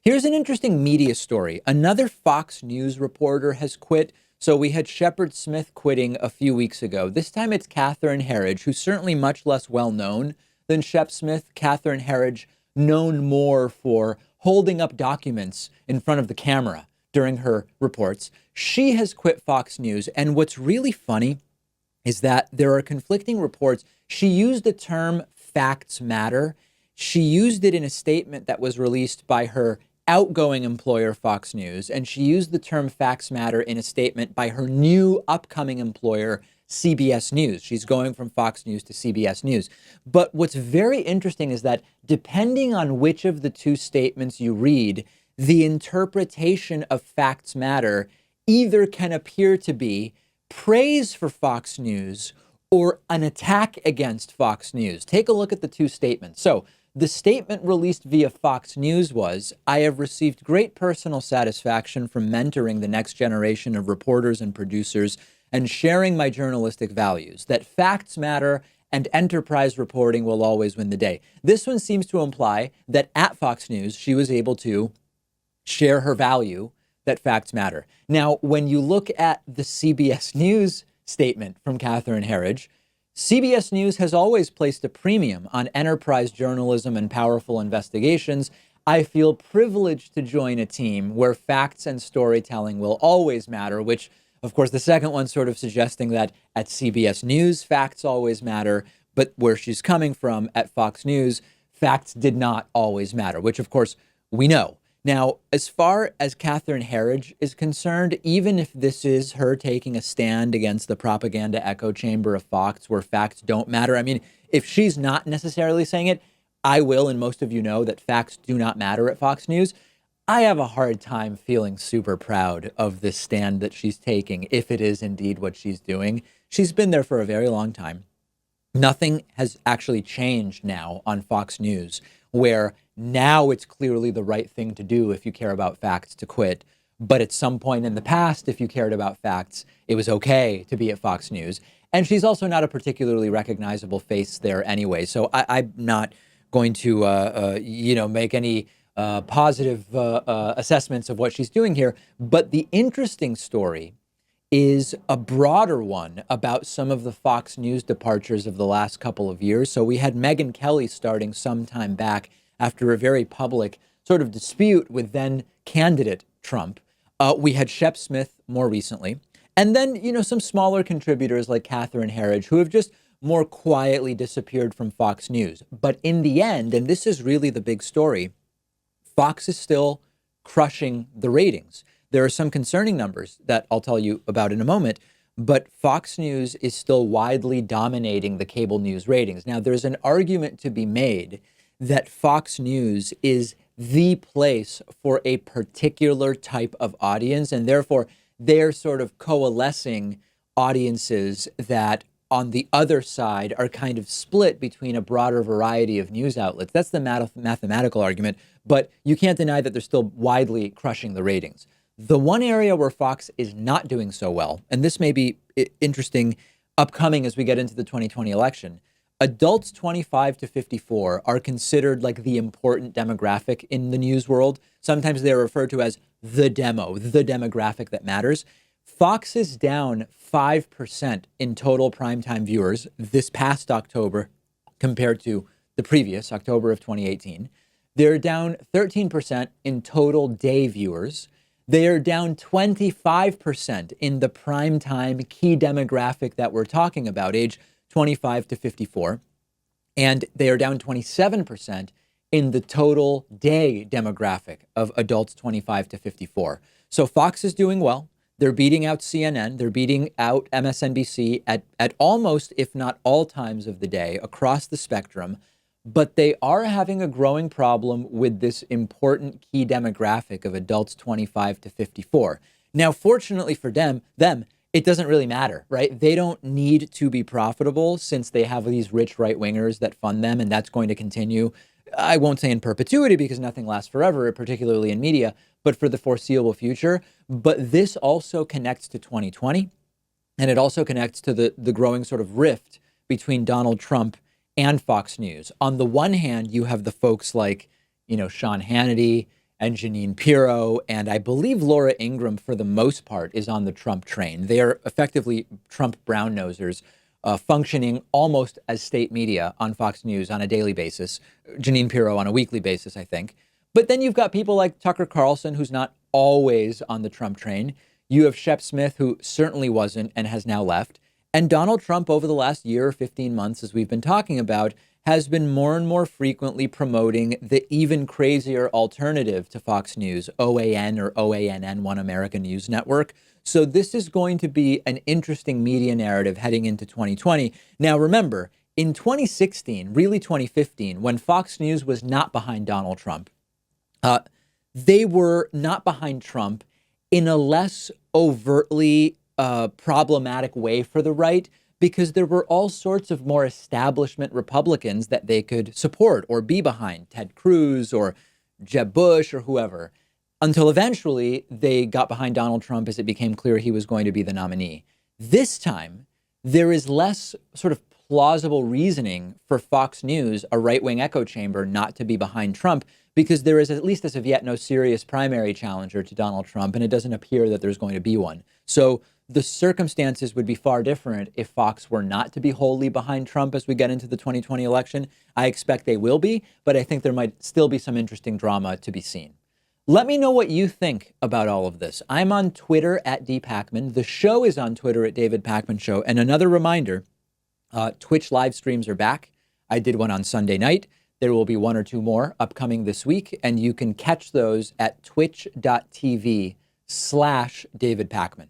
Here's an interesting media story. Another Fox News reporter has quit. So we had Shepard Smith quitting a few weeks ago. This time it's Catherine Herridge, who's certainly much less well known than Shep Smith. Catherine Herridge, known more for holding up documents in front of the camera during her reports. She has quit Fox News. And what's really funny is that there are conflicting reports. She used the term facts matter. She used it in a statement that was released by her outgoing employer, Fox News, and she used the term facts matter in a statement by her new upcoming employer, CBS News. She's going from Fox News to CBS News. But what's very interesting is that depending on which of the two statements you read, the interpretation of facts matter either can appear to be praise for Fox News or an attack against Fox News. Take a look at the two statements. So the statement released via Fox News was, "I have received great personal satisfaction from mentoring the next generation of reporters and producers and sharing my journalistic values, that facts matter and enterprise reporting will always win the day." This one seems to imply that at Fox News, she was able to share her value that facts matter. Now, when you look at the CBS News statement from Catherine Herridge, CBS News has always placed a premium on enterprise journalism and powerful investigations. I feel privileged to join a team where facts and storytelling will always matter, which, of course, the second one sort of suggesting that at CBS News, facts always matter, but where she's coming from at Fox News, facts did not always matter, which, of course, we know. Now, as far as Catherine Herridge is concerned, even if this is her taking a stand against the propaganda echo chamber of Fox, where facts don't matter, I mean, if she's not necessarily saying it, I will, and most of you know that facts do not matter at Fox News. I have a hard time feeling super proud of this stand that she's taking, if it is indeed what she's doing. She's been there for a very long time. Nothing has actually changed now on Fox News, where now it's clearly the right thing to do if you care about facts to quit. But at some point in the past, if you cared about facts, it was okay to be at Fox News. And she's also not a particularly recognizable face there anyway. So I'm not going to, make any positive assessments of what she's doing here. But the interesting story is a broader one about some of the Fox News departures of the last couple of years. So we had Megyn Kelly starting some time back after a very public sort of dispute with then candidate Trump. We had Shep Smith more recently. And then, some smaller contributors like Catherine Herridge, who have just more quietly disappeared from Fox News. But in the end, and this is really the big story, Fox is still crushing the ratings. There are some concerning numbers that I'll tell you about in a moment, but Fox News is still widely dominating the cable news ratings. Now, there's an argument to be made that Fox News is the place for a particular type of audience, and therefore they're sort of coalescing audiences that on the other side are kind of split between a broader variety of news outlets. That's the mathematical argument, but you can't deny that they're still widely crushing the ratings. The one area where Fox is not doing so well, and this may be interesting upcoming as we get into the 2020 election, adults 25 to 54 are considered like the important demographic in the news world. Sometimes they're referred to as the demographic that matters. Fox is down 5% in total primetime viewers this past October compared to the previous October of 2018. They're down 13% in total day viewers. They are down 25% in the primetime key demographic that we're talking about, age 25 to 54. And they are down 27% in the total day demographic of adults 25 to 54. So Fox is doing well. They're beating out CNN. They're beating out MSNBC at almost, if not all times of the day across the spectrum. But they are having a growing problem with this important key demographic of adults 25 to 54. Now, fortunately for them, it doesn't really matter, right? They don't need to be profitable since they have these rich right-wingers that fund them, and that's going to continue. I won't say in perpetuity because nothing lasts forever, particularly in media, but for the foreseeable future. But this also connects to 2020, and it also connects to the growing sort of rift between Donald Trump and Fox News. On the one hand, you have the folks like, Sean Hannity and Jeanine Pirro, and I believe Laura Ingraham, for the most part, is on the Trump train. They are effectively Trump brown-nosers, functioning almost as state media on Fox News on a daily basis. Jeanine Pirro on a weekly basis, I think. But then you've got people like Tucker Carlson, who's not always on the Trump train. You have Shep Smith, who certainly wasn't and has now left. And Donald Trump, over the last year or 15 months, as we've been talking about, has been more and more frequently promoting the even crazier alternative to Fox News, OAN or OANN, One America News Network. So this is going to be an interesting media narrative heading into 2020. Now, remember, in 2016, really 2015, when Fox News was not behind Donald Trump, they were not behind Trump in a less overtly problematic way for the right, because there were all sorts of more establishment Republicans that they could support or be behind, Ted Cruz or Jeb Bush or whoever, until eventually they got behind Donald Trump as it became clear he was going to be the nominee. This time, there is less sort of plausible reasoning for Fox News, a right-wing echo chamber, not to be behind Trump, because there is, at least as of yet, no serious primary challenger to Donald Trump, and it doesn't appear that there's going to be one. So the circumstances would be far different if Fox were not to be wholly behind Trump as we get into the 2020 election. I expect they will be, but I think there might still be some interesting drama to be seen. Let me know what you think about all of this. I'm on Twitter at @DPakman. The show is on Twitter at David Pakman Show. And another reminder, Twitch live streams are back. I did one on Sunday night. There will be one or two more upcoming this week, and you can catch those at twitch.tv/David Pakman.